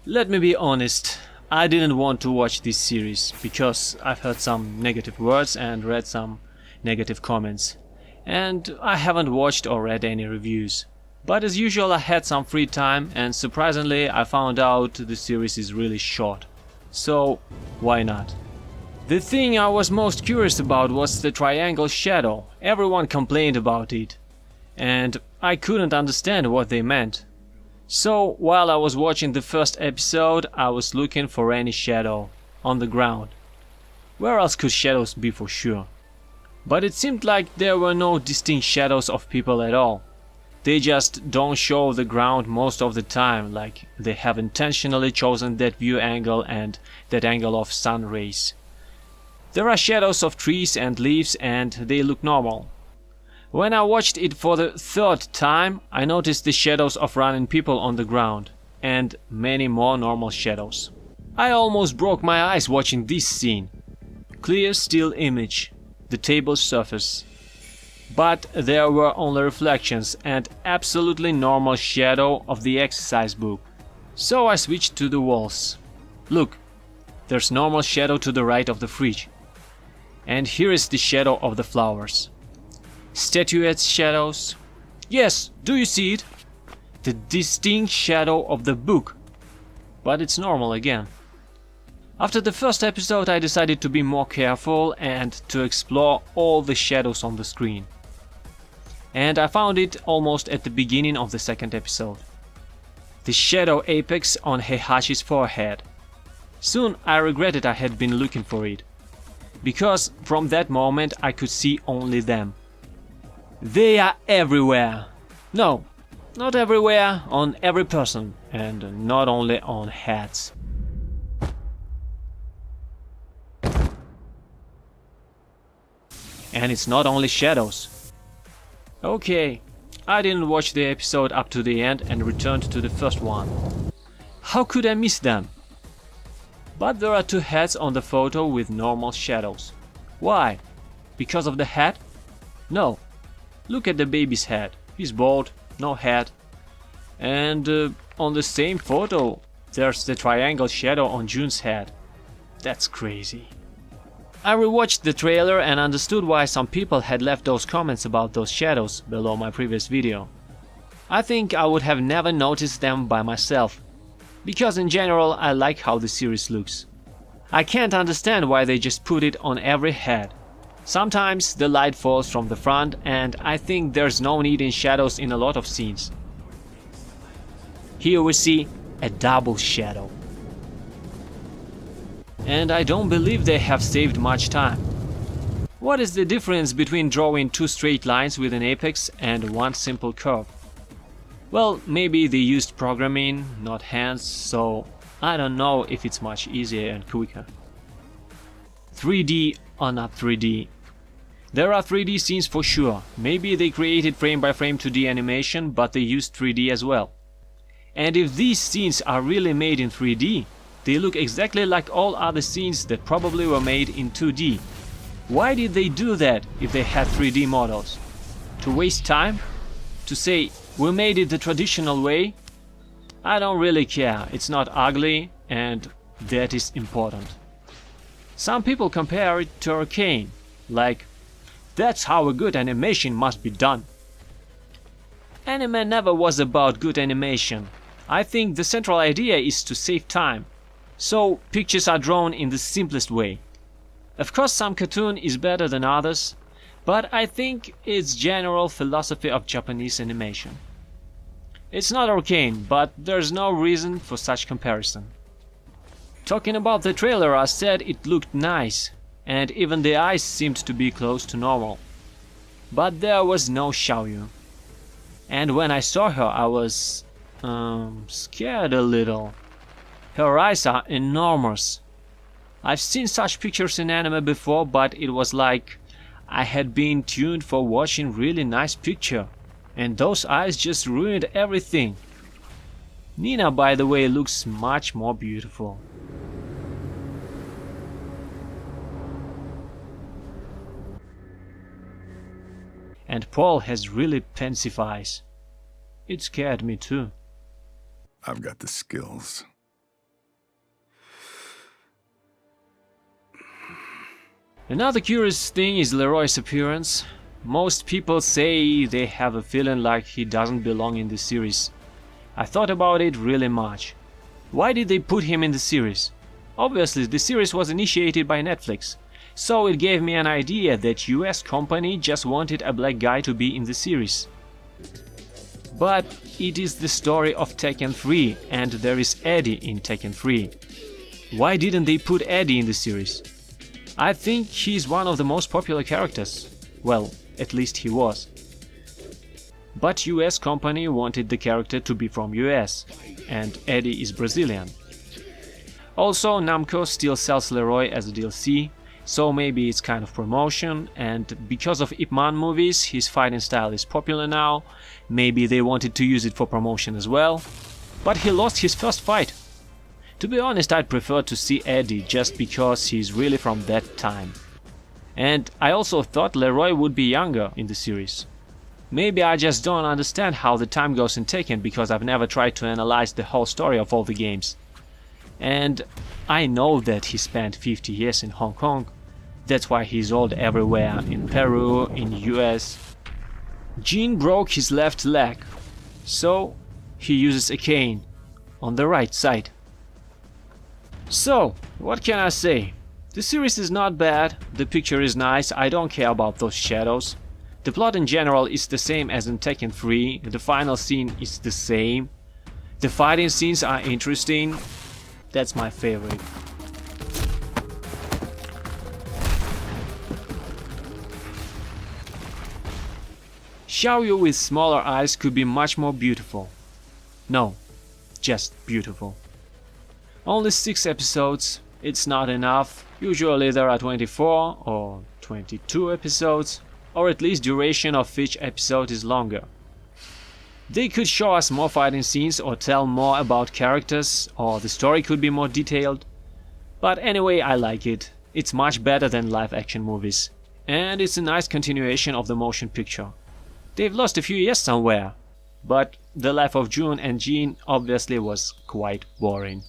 Let me be honest, I didn't want to watch this series because I've heard some negative words and read some negative comments. And I haven't watched or read any reviews. But as usual, I had some free time and surprisingly I found out the series is really short. So why not? The thing I was most curious about was the triangle shadow. Everyone complained about it. And I couldn't understand what they meant. So while I was watching the first episode, I was looking for any shadow on the ground. Where else could shadows be for sure? But it seemed like there were no distinct shadows of people at all. They just don't show the ground most of the time, like they have intentionally chosen that view angle and that angle of sun rays. There are shadows of trees and leaves and they look normal. When I watched it for the third time, I noticed the shadows of running people on the ground, and many more normal shadows. I almost broke my eyes watching this scene. Clear still image, the table's surface. But there were only reflections and absolutely normal shadow of the exercise book. So I switched to the walls. Look, there's normal shadow to the right of the fridge. And here is the shadow of the flowers. Statuettes shadows. Yes, do you see it? The distinct shadow of the book. But it's normal again. After the first episode I decided to be more careful and to explore all the shadows on the screen. And I found it almost at the beginning of the second episode. The shadow apex on Heihashi's forehead. Soon I regretted I had been looking for it. Because from that moment I could see only them. They are everywhere. No, not everywhere, on every person, and not only on heads. And it's not only shadows. Okay, I didn't watch the episode up to the end and returned to the first one. How could I miss them? But there are two heads on the photo with normal shadows. Why? Because of the head? No. Look at the baby's head. He's bald, no head. And on the same photo, there's the triangle shadow on Jun's head. That's crazy. I rewatched the trailer and understood why some people had left those comments about those shadows below my previous video. I think I would have never noticed them by myself. Because in general I like how the series looks. I can't understand why they just put it on every head. Sometimes the light falls from the front and I think there's no need in shadows in a lot of scenes. Here we see a double shadow. And I don't believe they have saved much time. What is the difference between drawing two straight lines with an apex and one simple curve? Well, maybe they used programming, not hands, so I don't know if it's much easier and quicker. 3D or not 3D? There are 3D scenes for sure. Maybe they created frame by frame 2D animation, but they used 3D as well. And if these scenes are really made in 3D, they look exactly like all other scenes that probably were made in 2D. Why did they do that if they had 3D models? To waste time? To say, we made it the traditional way? I don't really care, it's not ugly and that is important. Some people compare it to Arcane, like, that's how a good animation must be done. Anime never was about good animation. I think the central idea is to save time. So pictures are drawn in the simplest way. Of course some cartoon is better than others, but I think it's general philosophy of Japanese animation. It's not Arcane, but there's no reason for such comparison. Talking about the trailer, I said it looked nice, and even the eyes seemed to be close to normal. But there was no Xiaoyu. And when I saw her I was scared a little. Her eyes are enormous. I've seen such pictures in anime before, but it was like I had been tuned for watching really nice picture, and those eyes just ruined everything. Nina, by the way, looks much more beautiful. And Paul has really pensive eyes. It scared me too. I've got the skills. Another curious thing is Leroy's appearance. Most people say they have a feeling like he doesn't belong in the series. I thought about it really much. Why did they put him in the series? Obviously, the series was initiated by Netflix, so it gave me an idea that US company just wanted a black guy to be in the series. But it is the story of Tekken 3 and there is Eddie in Tekken 3. Why didn't they put Eddie in the series? I think he's one of the most popular characters. Well, at least he was. But US company wanted the character to be from US, and Eddie is Brazilian. Also, Namco still sells Leroy as a DLC, so maybe it's kind of promotion, and because of Ip Man movies, his fighting style is popular now, maybe they wanted to use it for promotion as well. But he lost his first fight. To be honest, I'd prefer to see Eddie just because he's really from that time. And I also thought Leroy would be younger in the series. Maybe I just don't understand how the time goes in Tekken because I've never tried to analyze the whole story of all the games. And I know that he spent 50 years in Hong Kong. That's why he's old everywhere, in Peru, in US. Jin broke his left leg, so he uses a cane on the right side. So, what can I say? The series is not bad, the picture is nice, I don't care about those shadows. The plot in general is the same as in Tekken 3, the final scene is the same. The fighting scenes are interesting, that's my favorite. Xiaoyu with smaller eyes could be much more beautiful. No, just beautiful. Only 6 episodes, it's not enough. Usually there are 24 or 22 episodes, or at least duration of each episode is longer. They could show us more fighting scenes or tell more about characters, or the story could be more detailed. But anyway, I like it. It's much better than live action movies. And it's a nice continuation of the motion picture. They've lost a few years somewhere, but the life of Jun and Jean obviously was quite boring.